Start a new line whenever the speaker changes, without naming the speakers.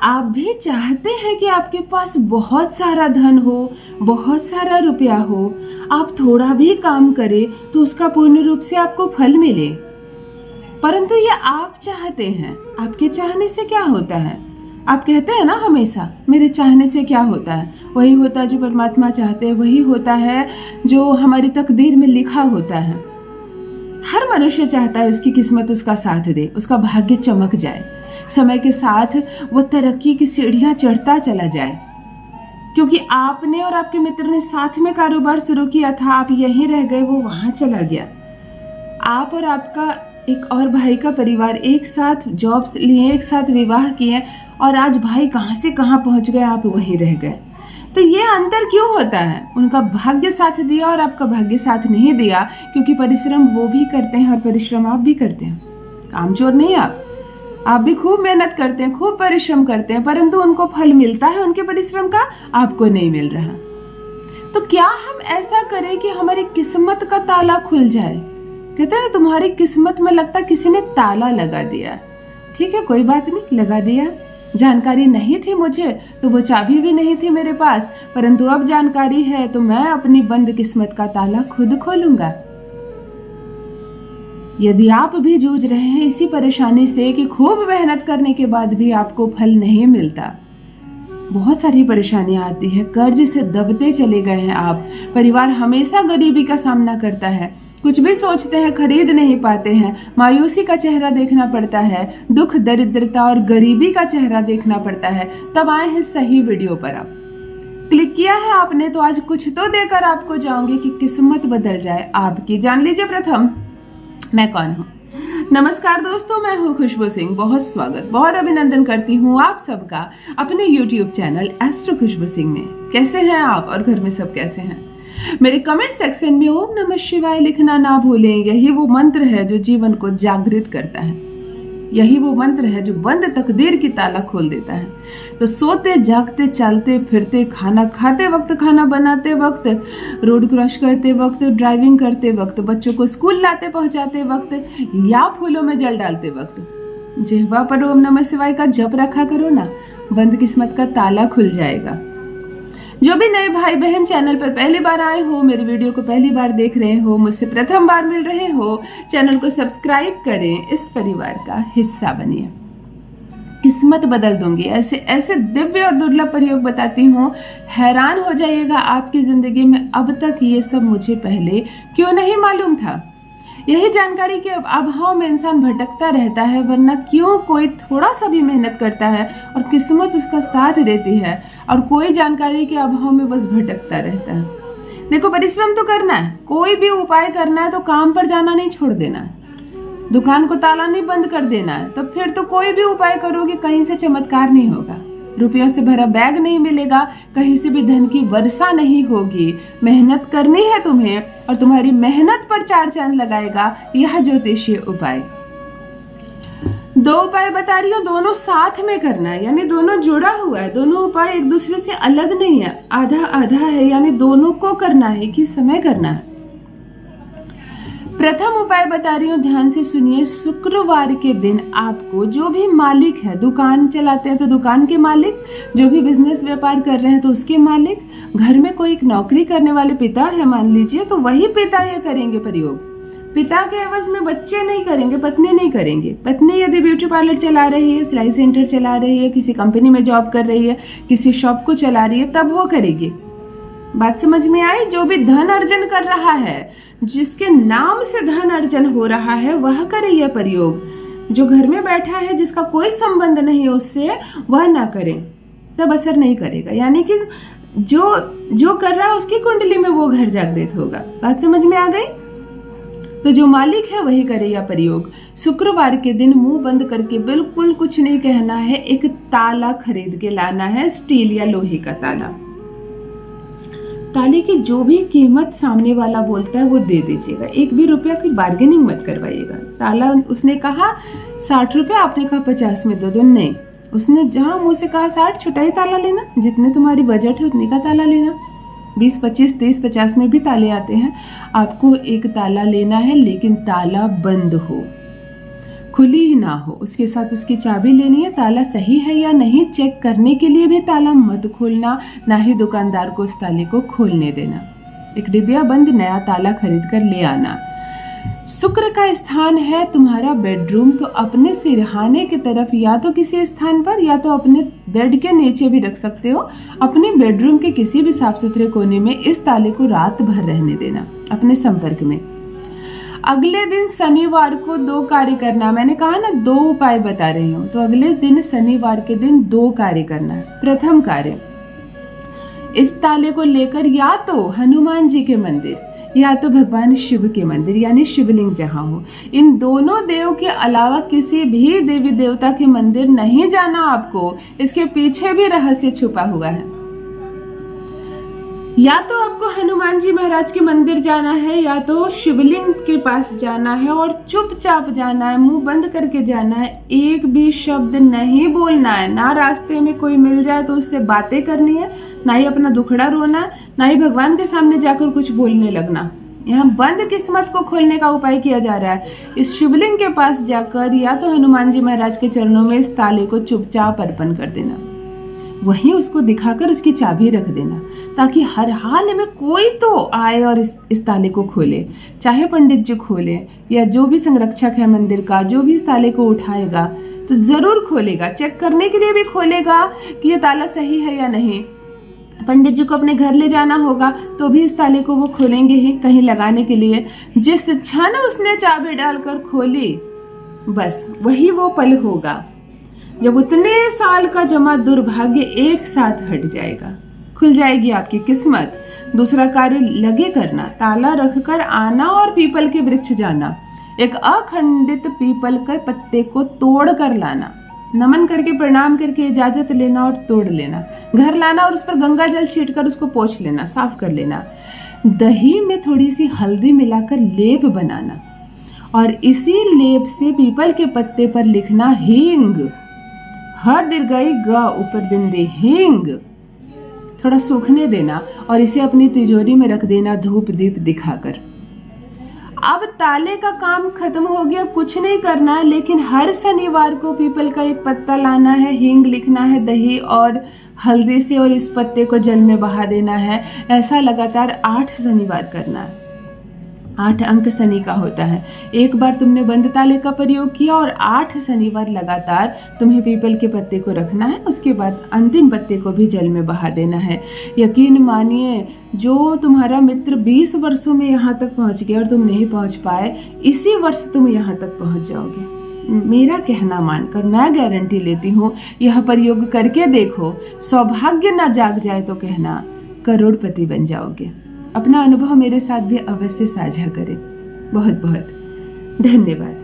आप भी चाहते हैं कि आपके पास बहुत सारा धन हो, बहुत सारा रुपया हो, आप थोड़ा भी काम करें तो उसका पूर्ण रूप से आपको फल मिले। परंतु ये आप चाहते हैं। आपके चाहने से क्या होता है? आप कहते हैं ना हमेशा, मेरे चाहने से क्या होता है? वही होता है जो परमात्मा चाहते हैं, वही होता है जो हमारी तकदीर में लिखा होता है। हर मनुष्य चाहता है उसकी किस्मत उसका साथ दे, उसका भाग्य चमक जाए, समय के साथ वो तरक्की की सीढ़ियां चढ़ता चला जाए। क्योंकि आपने और आपके मित्र ने साथ में कारोबार शुरू किया था, आप यहीं रह गए, वो वहां चला गया। आप और आपका एक और भाई का परिवार एक साथ जॉब्स लिए, एक साथ विवाह किए, और आज भाई कहां से कहां पहुंच गए, आप वहीं रह गए। तो ये अंतर क्यों होता है? उनका भाग्य साथ दिया और आपका भाग्य साथ नहीं दिया, क्योंकि परिश्रम वो भी करते हैं और परिश्रम आप भी करते हैं। कामचोर नहीं आप भी खूब मेहनत करते हैं, खूब परिश्रम करते हैं, परंतु उनको फल मिलता है उनके परिश्रम का, आपको नहीं मिल रहा। तो क्या हम ऐसा करें कि हमारी किस्मत का ताला खुल जाए? कहते हैं तुम्हारी किस्मत में लगता किसी ने ताला लगा दिया। ठीक है, कोई बात नहीं, लगा दिया। जानकारी नहीं थी मुझे तो वो चाबी भी नहीं थी मेरे पास, परंतु अब जानकारी है तो मैं अपनी बंद किस्मत का ताला खुद खोलूंगा। यदि आप भी जूझ रहे हैं इसी परेशानी से कि खूब मेहनत करने के बाद भी आपको फल नहीं मिलता, बहुत सारी परेशानियां आती है, कर्ज से दबते चले गए हैं आप, परिवार हमेशा गरीबी का सामना करता है, कुछ भी सोचते हैं खरीद नहीं पाते हैं, मायूसी का चेहरा देखना पड़ता है, दुख दरिद्रता और गरीबी का चेहरा देखना पड़ता है, तब आए हैं सही वीडियो पर। आप क्लिक किया है आपने तो आज कुछ तो देकर आपको जाऊंगी कि किस्मत बदल जाए आपकी। जान लीजिए प्रथम मैं कौन हूँ। नमस्कार दोस्तों, मैं हूँ खुशबू सिंह। बहुत स्वागत, बहुत अभिनंदन करती हूँ आप सबका अपने YouTube चैनल एस्ट्रो खुशबू सिंह में। कैसे हैं आप और घर में सब कैसे हैं? मेरे कमेंट सेक्शन में ओम नमः शिवाय लिखना ना भूलें। यही वो मंत्र है जो जीवन को जागृत करता है, यही वो मंत्र है जो बंद तकदीर की ताला खोल देता है। तो सोते जागते चलते फिरते, खाना खाते वक्त, खाना बनाते वक्त, रोड क्रॉस करते वक्त, ड्राइविंग करते वक्त, बच्चों को स्कूल लाते पहुंचाते वक्त, या फूलों में जल डालते वक्त, जिह्वा पर ओम नमः शिवाय का जप रखा करो ना, बंद किस्मत का ताला खुल जाएगा। जो भी नए भाई बहन चैनल पर पहली बार आए हो, मेरी वीडियो को पहली बार देख रहे हो, मुझसे प्रथम बार मिल रहे हो, चैनल को सब्सक्राइब करें, इस परिवार का हिस्सा बनिए। किस्मत बदल दूंगी, ऐसे ऐसे दिव्य और दुर्लभ प्रयोग बताती हूँ, हैरान हो जाइएगा आपकी जिंदगी में अब तक ये सब मुझे पहले क्यों नहीं मालूम था। यही जानकारी के अभाव में इंसान भटकता रहता है, वरना क्यों कोई थोड़ा सा भी मेहनत करता है और किस्मत उसका साथ देती है, और कोई जानकारी के अभाव में बस भटकता रहता है। देखो, परिश्रम तो करना है, कोई भी उपाय करना है तो काम पर जाना नहीं छोड़ देना है, दुकान को ताला नहीं बंद कर देना है। तो फिर तो कोई भी उपाय करोगे कहीं से चमत्कार नहीं होगा, रुपयों से भरा बैग नहीं मिलेगा, कहीं से भी धन की वर्षा नहीं होगी। मेहनत करनी है तुम्हें, और तुम्हारी मेहनत पर चार चांद लगाएगा यह ज्योतिषीय उपाय। दो उपाय बता रही हूँ, दोनों साथ में करना है, यानी दोनों जुड़ा हुआ है, दोनों उपाय एक दूसरे से अलग नहीं है, आधा आधा है, यानी दोनों को करना है, कि समय करना है। प्रथम उपाय बता रही हूँ, ध्यान से सुनिए। शुक्रवार के दिन आपको, जो भी मालिक है, दुकान चलाते हैं तो दुकान के मालिक, जो भी बिजनेस व्यापार कर रहे हैं तो उसके मालिक, घर में कोई एक नौकरी करने वाले पिता है मान लीजिए, तो वही पिता ये करेंगे प्रयोग। पिता के एवज में बच्चे नहीं करेंगे, पत्नी नहीं करेंगे। पत्नी यदि ब्यूटी पार्लर चला रही है, सिलाई सेंटर चला रही है, किसी कंपनी में जॉब कर रही है, किसी शॉप को चला रही है, तब वो करेगी। बात समझ में आई? जो भी धन अर्जन कर रहा है, जिसके नाम से धन अर्जन हो रहा है, वह करे यह प्रयोग। जो घर में बैठा है, जिसका कोई संबंध नहीं है उससे, वह ना करे, तब असर नहीं करेगा। यानी कि जो कर रहा है उसकी कुंडली में वो घर जागृत होगा। बात समझ में आ गई? तो जो मालिक है वही करे यह प्रयोग। शुक्रवार के दिन मुंह बंद करके बिल्कुल कुछ नहीं कहना है, एक ताला खरीद के लाना है, स्टील या लोहे का ताला। ताले की जो भी कीमत सामने वाला बोलता है वो दे दीजिएगा, एक भी रुपया की बार्गेनिंग मत करवाइएगा। ताला उसने कहा 60 रुपया, आपने कहा 50 में दे दो, नहीं, उसने जहां मुंह से कहा 60, छोटा ही ताला लेना, जितने तुम्हारी बजट है उतने का ताला लेना। 20, 25, 30, 50 में भी ताले आते हैं, आपको एक ताला लेना है, लेकिन ताला बंद हो। खुली ही ना हो। उसके साथ उसकी चाबी लेनी है, ताला सही है या नहीं चेक करने के लिए भी ताला मत खोलना, ना ही दुकानदार को उस ताले को खोलने देना। एक डिबिया बंद नया ताला खरीद कर ले आना। शुक्र का स्थान है तुम्हारा बेडरूम, तो अपने सिरहाने की तरफ या तो किसी स्थान पर या तो अपने बेड के नीचे भी रख सकते हो। अपने बेडरूम के किसी भी साफ सुथरे कोने में इस ताले को रात भर रहने देना अपने संपर्क में। अगले दिन शनिवार को 2 कार्य करना। मैंने कहा ना 2 उपाय बता रही हूँ, तो अगले दिन शनिवार के दिन 2 कार्य करना है। प्रथम कार्य, इस ताले को लेकर या तो हनुमान जी के मंदिर या तो भगवान शिव के मंदिर यानी शिवलिंग जहाँ हो, इन दोनों देव के अलावा किसी भी देवी देवता के मंदिर नहीं जाना आपको। इसके पीछे भी रहस्य छुपा हुआ है। या तो आपको हनुमान जी महाराज के मंदिर जाना है या तो शिवलिंग के पास जाना है और चुपचाप जाना है, मुंह बंद करके जाना है, एक भी शब्द नहीं बोलना है। ना रास्ते में कोई मिल जाए तो उससे बातें करनी है, ना ही अपना दुखड़ा रोना, ना ही भगवान के सामने जाकर कुछ बोलने लगना। यहाँ बंद किस्मत को खोलने का उपाय किया जा रहा है। इस शिवलिंग के पास जाकर या तो हनुमान जी महाराज के चरणों में इस ताले को चुपचाप अर्पण कर देना, वहीं उसको दिखाकर उसकी चाबी रख देना, ताकि हर हाल में कोई तो आए और इस ताले को खोले। चाहे पंडित जी खोले या जो भी संरक्षक है मंदिर का, जो भी इस ताले को उठाएगा तो जरूर खोलेगा, चेक करने के लिए भी खोलेगा कि ये ताला सही है या नहीं। पंडित जी को अपने घर ले जाना होगा तो भी इस ताले को वो खोलेंगे ही कहीं लगाने के लिए। जिस क्षण उसने चाबी डालकर खोली, बस वही वो पल होगा जब उतने साल का जमा दुर्भाग्य एक साथ हट जाएगा, खुल जाएगी आपकी किस्मत। दूसरा कार्य लगे करना, ताला रखकर आना और पीपल के वृक्ष जाना। एक अखंडित पीपल के पत्ते को तोड़ कर लाना, नमन करके प्रणाम करके इजाजत लेना और तोड़ लेना, घर लाना और उस पर गंगा जल छींटकर उसको पोंछ लेना, साफ कर लेना। दही में थोड़ी सी हल्दी मिलाकर लेप बनाना और इसी लेप से पीपल के पत्ते पर लिखना हींग, ह दीर्घई ग ऊपर बिंदी हींग। थोड़ा सूखने देना और इसे अपनी तिजोरी में रख देना धूप दीप दिखाकर। अब ताले का काम खत्म हो गया, कुछ नहीं करना है, लेकिन हर शनिवार को पीपल का एक पत्ता लाना है, हींग लिखना है दही और हल्दी से और इस पत्ते को जल में बहा देना है। ऐसा लगातार 8 शनिवार करना है। 8 अंक शनि का होता है। एक बार तुमने बंद ताले का प्रयोग किया और 8 शनिवार लगातार तुम्हें पीपल के पत्ते को रखना है, उसके बाद अंतिम पत्ते को भी जल में बहा देना है। यकीन मानिए, जो तुम्हारा मित्र 20 वर्षों में यहाँ तक पहुँच गया और तुम नहीं पहुँच पाए, इसी वर्ष तुम यहाँ तक पहुँच जाओगे। मेरा कहना मानकर मैं गारंटी लेती हूँ, यह प्रयोग करके देखो, सौभाग्य ना जाग जाए तो कहना करोड़पति बन जाओगे। अपना अनुभव मेरे साथ भी अवश्य साझा करें। बहुत बहुत धन्यवाद।